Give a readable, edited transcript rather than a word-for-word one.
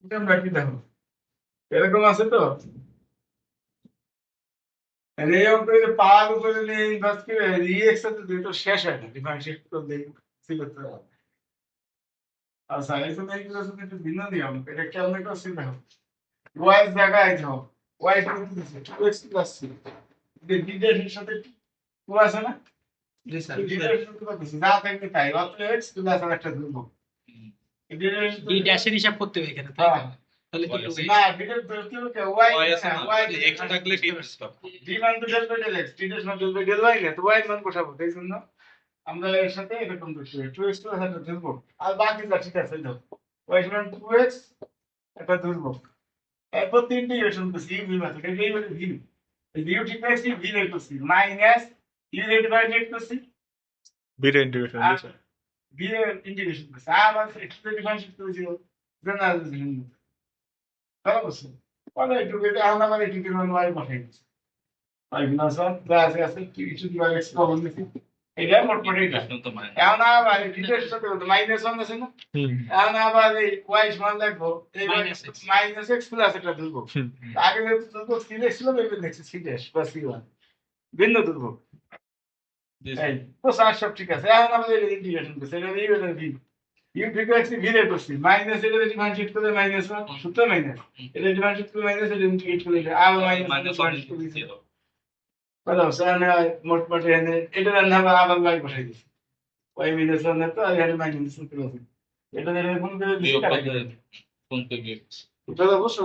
আমরা কি দেখো এরকম আছে তো এই অঙ্কে যে পাওয়ার উপরে নিয়ে ইনভার্স করে রিএক্স তো দুটো শেষ হয় না ডিফারেন্সিয়েট করলে সি করতে হবে। আচ্ছা এখন এইগুলো যদি একটু ভিন্ন নিয়ম এটা কেমন করছি দেখো ওয়াই জায়গায় যাও ওয়াই কিন্তু দিছে 2x প্লাস 3 ডিডের সাথে 2 আছে না জি স্যার ডিডের সাথে কত দিছে যা থাকবে তাই অত x প্লাস আর একটা ধরবো ডিডের ডি ড্যাশের হিসাব করতে হবে এখানে তাই হ্যাঁ না? তাহলে তো Y আছে। না ডিডের ধরতে হবে ওয়াই Y আছে না? ওয়াই X থাকলে D পাবো। ডি মান তো del by del x D del মান ডেল বাই ডেল y না তো y মান বসাবো তাই জন্য আমরা এর সাথে এরকম করছি 2x প্লাস একটা ধরবো আর বাকি যা ঠিক আছে দাও y সমান 2x একটা ধরবো এরপর তিনটি ইকুয়েশন করছি ইউ ভি মেথড এই হলো ভি এই ভিউ ঠিক আছে ভি বের করছি মাইনাস ইউ ডিভাইডেড করছি বিটা ইন্টিগ্রেশন আর দিছে ভি এর ইন্টিগ্রেশন করছি আবার এক্স এর ডিফারেন্সিয়েট করেছি জেনারেলাইজেশন ভালো করছি পরে একটু কেটে আমরা মানে একটু কেটে y বসাই দিচ্ছি y প্লাস 1 প্লাস আছে কিছু ডিভাইড x কমন দিছি এটা মোট মোট এটা প্রশ্ন তো মানে এখন আবার ডিটেলস সাথে মাইনাস 1 আছে না হুম এখন আবার এই y সমান লাগবো এই Minus x। Minus x plus এটা ধরবো হুম আগে যেহেতু দুর্ভোগ সিলেক্ট ছিল এবার দেখছি সিডেশ বা সি1 ভিন্ন দুর্ভোগ এই তো স্যার সব ঠিক আছে এখন আমাদের ইন্টিগ্রেশন করছে এটা এই এটা ভি ইউ ঠিক আছে ভি রে করছি মাইনাস এটা ডিফারেন্সিয়েট করে মাইনাস 1 সূত্র মাইনাস এটা ডিফারেন্সিয়েট করে মাইনাস এটা ইন্টিগ্রেট করে আবার মাইনাস মাইনাস ডিফারেন্সিয়েট করে বলো স্যার না মোট মোট এনে এটা না আবার y বসাই দিছি y মাইনাস 1 তো আর এখানে মাইনাস করে এটা এরকম করে দিছি কোন থেকে এটা অবশ্যই